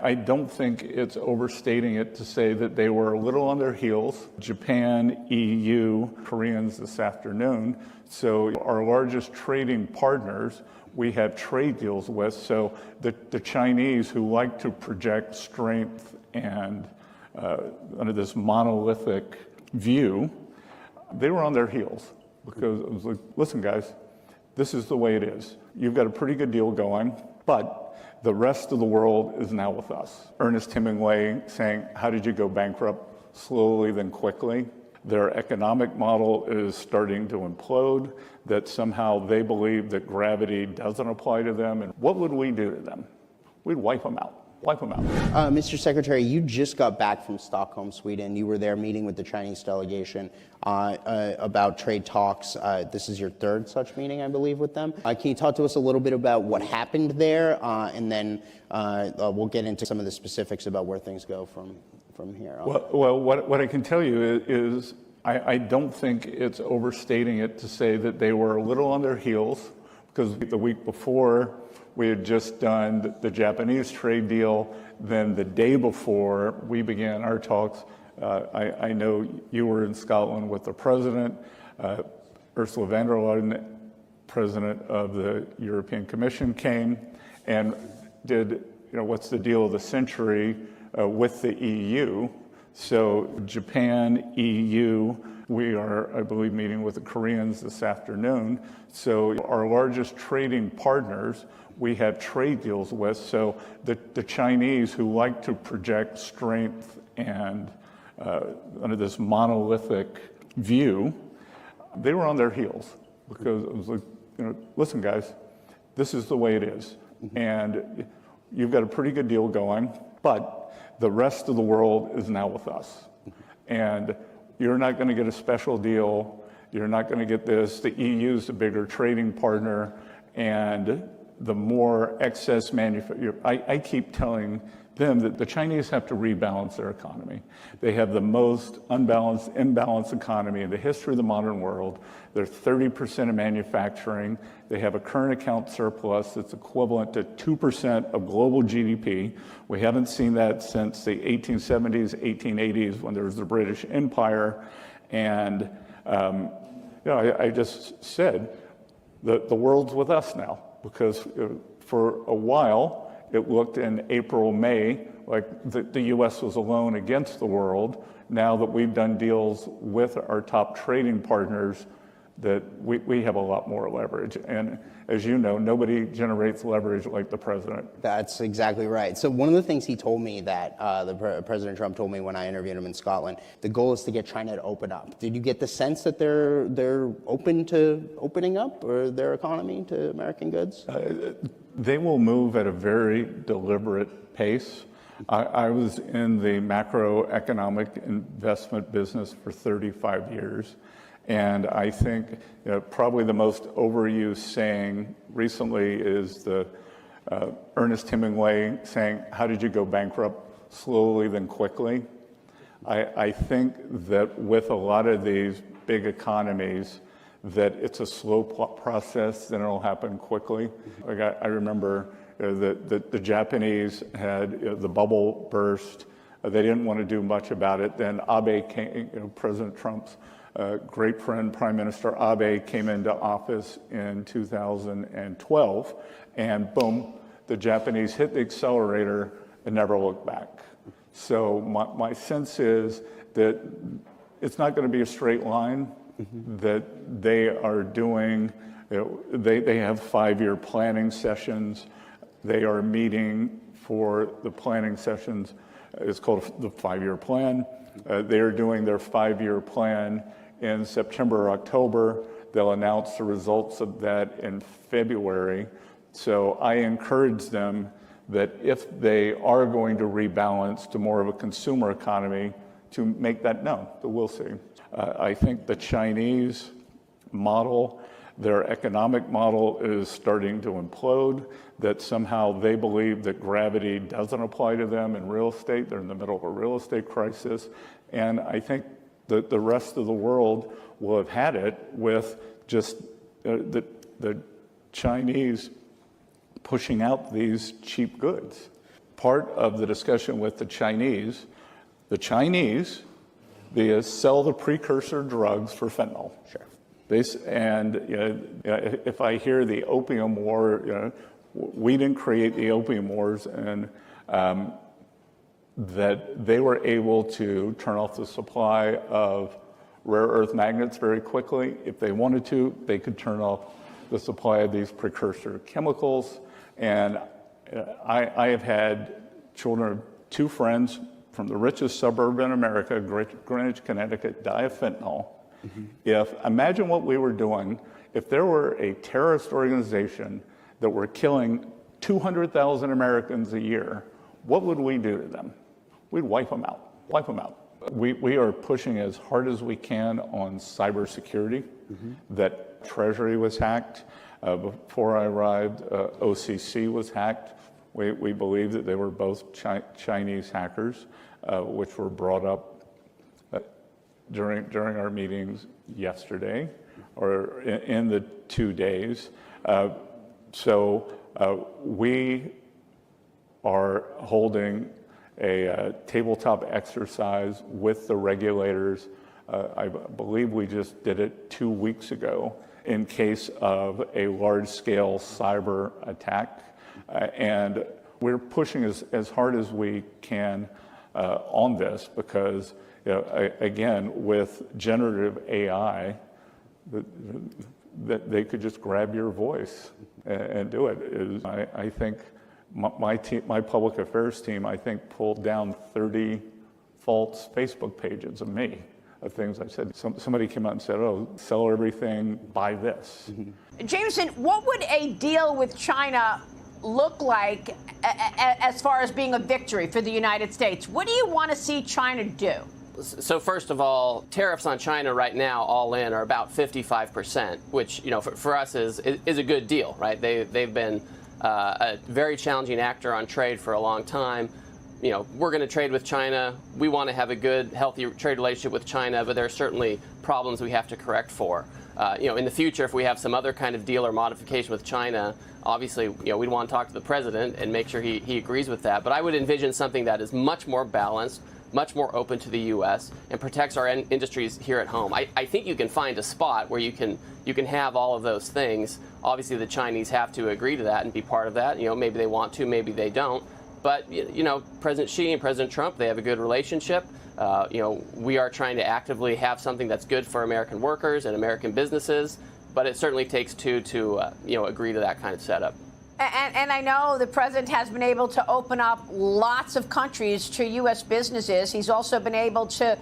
I don't think it's overstating it to say that they were a little on their heels. Japan, EU, Koreans this afternoon. So our largest trading partners we have trade deals with. So the Chinese, who like to project strength and under this monolithic view, they were on their heels because it was like, listen, guys, this is the way it is. You've got a pretty good deal going, but the rest of the world is now with us. Ernest Hemingway saying, how did you go bankrupt? Slowly, then quickly. Their economic model is starting to implode, that somehow they believe that gravity doesn't apply to them. And what would we do to them? We'd wipe them out. Wipe them out. Mr. Secretary, you just got back from Stockholm, Sweden. You were there meeting with the Chinese delegation about trade talks. This is your third such meeting, I believe, with them. Can you talk to us a little bit about what happened there, and then we'll get into some of the specifics about where things go from here on. Well, what I can tell you is I don't think it's overstating it to say that they were a little on their heels, because the week before, we had just done the Japanese trade deal. Then the day before we began our talks, I know you were in Scotland with the president, Ursula von der Leyen, president of the European Commission, came and did, what's the deal of the century with the EU. So Japan, EU, we are, I believe, meeting with the Koreans this afternoon. So our largest trading partners we have trade deals with. So the Chinese, who like to project strength and under this monolithic view, they were on their heels because it was like, listen, guys, this is the way it is. And you've got a pretty good deal going, but the rest of the world is now with us. And you're not going to get a special deal. You're not going to get this. The EU is a bigger trading partner, and the more excess manufacturing. I keep telling them that the Chinese have to rebalance their economy. They have the most imbalanced economy in the history of the modern world. They're 30% of manufacturing. They have a current account surplus that's equivalent to 2% of global GDP. We haven't seen that since the 1870s, 1880s, when there was the British Empire. And I just said that the world's with us now, because for a while, it looked in April, May, like the U.S. was alone against the world. Now that we've done deals with our top trading partners, that we have a lot more leverage. And as you know, nobody generates leverage like the president. That's exactly right. So one of the things he told me that President Trump told me when I interviewed him in Scotland, the goal is to get China to open up. Did you get the sense that they're open to opening up or their economy to American goods? They will move at a very deliberate pace. I was in the macroeconomic investment business for 35 years. And I think probably the most overused saying recently is the Ernest Hemingway saying, how did you go bankrupt? Slowly, then quickly. I think that with a lot of these big economies, that it's a slow process, then it'll happen quickly. Like I remember the Japanese had the bubble burst. They didn't want to do much about it. Then Abe came, President Trump's great friend, Prime Minister Abe, came into office in 2012, and boom, the Japanese hit the accelerator and never looked back. So my sense is that it's not going to be a straight line, that they are doing, they have 5-year planning sessions. They are meeting for the planning sessions. It's called the 5-year plan. They are doing their 5-year plan in September or October. They'll announce the results of that in February. So I encourage them that if they are going to rebalance to more of a consumer economy, to make that known, that we'll see. I think the Chinese model, their economic model is starting to implode, that somehow they believe that gravity doesn't apply to them in real estate. They're in the middle of a real estate crisis. And I think that the rest of the world will have had it with just the Chinese pushing out these cheap goods. part of the discussion with the Chinese, they sell the precursor drugs for fentanyl. Sure. If I hear the opium war, we didn't create the opium wars, and that they were able to turn off the supply of rare earth magnets very quickly. If they wanted to, they could turn off the supply of these precursor chemicals. And I have had children of two friends from the richest suburb in America, Greenwich, Connecticut, die of fentanyl. Mm-hmm. Imagine what we were doing if there were a terrorist organization that were killing 200,000 Americans a year. What would we do to them? We'd wipe them out. We are pushing as hard as we can on cybersecurity. Mm-hmm. That Treasury was hacked. Before I arrived, OCC was hacked. We believe that they were both Chinese hackers, which were brought up during our meetings yesterday, or in the 2 days. So we are holding a tabletop exercise with the regulators. I believe we just did it 2 weeks ago in case of a large-scale cyber attack. And we're pushing as hard as we can on this because, again, with generative AI, that they could just grab your voice and do it. I think my public affairs team, I think, pulled down 30 false Facebook pages of me, of things I said. Somebody came out and said, oh, sell everything, buy this. Mm-hmm. Jameson, what would a deal with China look like as far as being a victory for the United States? What do you want to see China do? So first of all, tariffs on China right now, all in, are about 55%, which for us is a good deal, right? They've been a very challenging actor on trade for a long time. We're going to trade with China. We want to have a good, healthy trade relationship with China, but there are certainly problems we have to correct for. In the future, if we have some other kind of deal or modification with China, obviously, we'd want to talk to the president and make sure he agrees with that. But I would envision something that is much more balanced, much more open to the U.S. and protects our industries here at home. I think you can find a spot where you can have all of those things. Obviously, the Chinese have to agree to that and be part of that. Maybe they want to, maybe they don't. But President Xi and President Trump, they have a good relationship. We are trying to actively have something that's good for American workers and American businesses. But it certainly takes two to agree to that kind of setup. And I know the president has been able to open up lots of countries to U.S. businesses. He's also been able to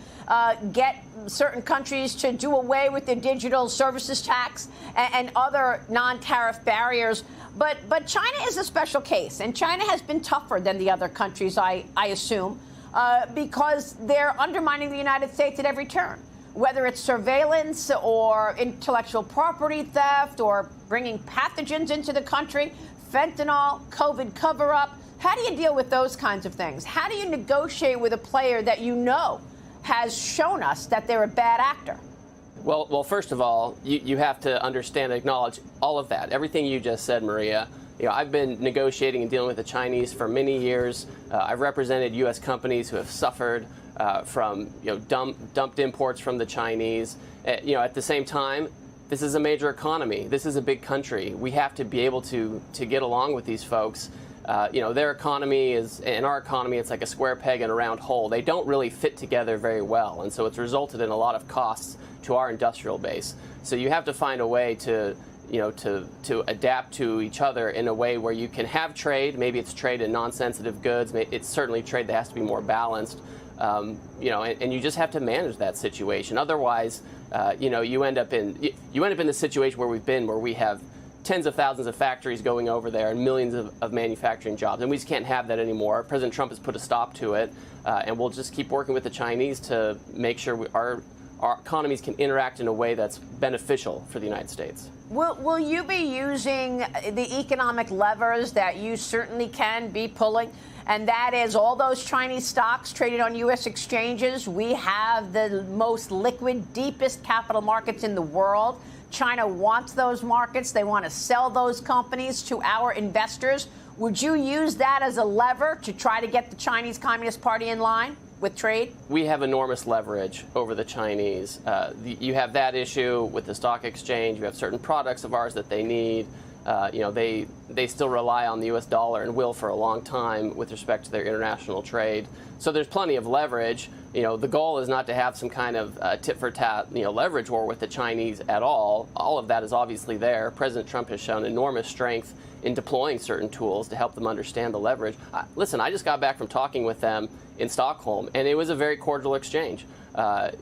get certain countries to do away with the digital services tax and other non-tariff barriers. But China is a special case, and China has been tougher than the other countries, I assume, because they're undermining the United States at every turn. Whether it's surveillance or intellectual property theft or bringing pathogens into the country, fentanyl, COVID cover-up. How do you deal with those kinds of things? How do you negotiate with a player that has shown us that they're a bad actor? Well, first of all, you have to understand and acknowledge all of that. Everything you just said, Maria. I've been negotiating and dealing with the Chinese for many years. I've represented U.S. companies who have suffered from dumped imports from the Chinese. At the same time, this is a major economy. This is a big country. We have to be able to get along with these folks. Their economy and our economy, it's like a square peg in a round hole. They don't really fit together very well, and so it's resulted in a lot of costs to our industrial base. So you have to find a way to adapt to each other in a way where you can have trade. Maybe it's trade in non-sensitive goods. It's certainly trade that has to be more balanced. And you just have to manage that situation. Otherwise, you end up in the situation where we've been, where we have tens of thousands of factories going over there and millions of manufacturing jobs, and we just can't have that anymore. President Trump has put a stop to it, and we'll just keep working with the Chinese to make sure our economies can interact in a way that's beneficial for the United States. Will you be using the economic levers that you certainly can be pulling? And that is all those Chinese stocks traded on U.S. exchanges. We have the most liquid, deepest capital markets in the world. China wants those markets. They want to sell those companies to our investors. Would you use that as a lever to try to get the Chinese Communist Party in line with trade? We have enormous leverage over the Chinese. You have that issue with the stock exchange. You have certain products of ours that they need. They still rely on the U.S. dollar and will for a long time with respect to their international trade. So there's plenty of leverage. The goal is not to have some kind of tit-for-tat, leverage war with the Chinese at all. All of that is obviously there. President Trump has shown enormous strength in deploying certain tools to help them understand the leverage. Listen, I just got back from talking with them in Stockholm, and it was a very cordial exchange.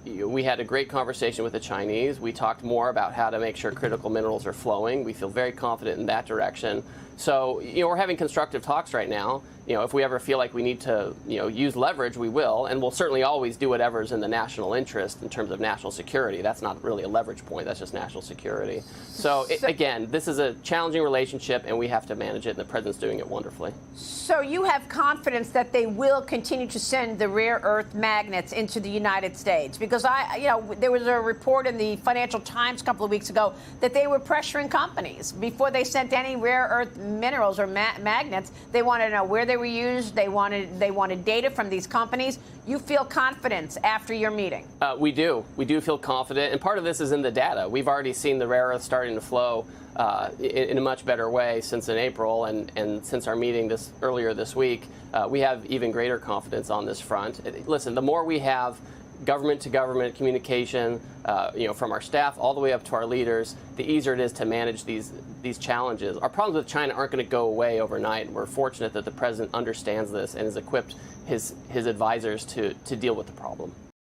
We had a great conversation with the Chinese. We talked more about how to make sure critical minerals are flowing. We feel very confident in that direction. So, we're having constructive talks right now. If we ever feel like we need to, use leverage, we will, and we'll certainly always do whatever's in the national interest in terms of national security. That's not really a leverage point. That's just national security. So again, this is a challenging relationship, and we have to manage it, and the president's doing it wonderfully. So you have confidence that they will continue to send the rare earth magnets into the United States? Because there was a report in the Financial Times a couple of weeks ago that they were pressuring companies before they sent any rare earth minerals or magnets. They wanted to know where they were used. They wanted data from these companies. You feel confidence after your meeting? We do feel confident, and part of this is in the data. We've already seen the rare earth starting to flow in a much better way since in April, and since our meeting earlier this week, we have even greater confidence on this front. Listen, the more we have government-to-government communication, from our staff all the way up to our leaders, the easier it is to manage these challenges. Our problems with China aren't going to go away overnight. We're fortunate that the president understands this and has equipped his advisors to deal with the problem.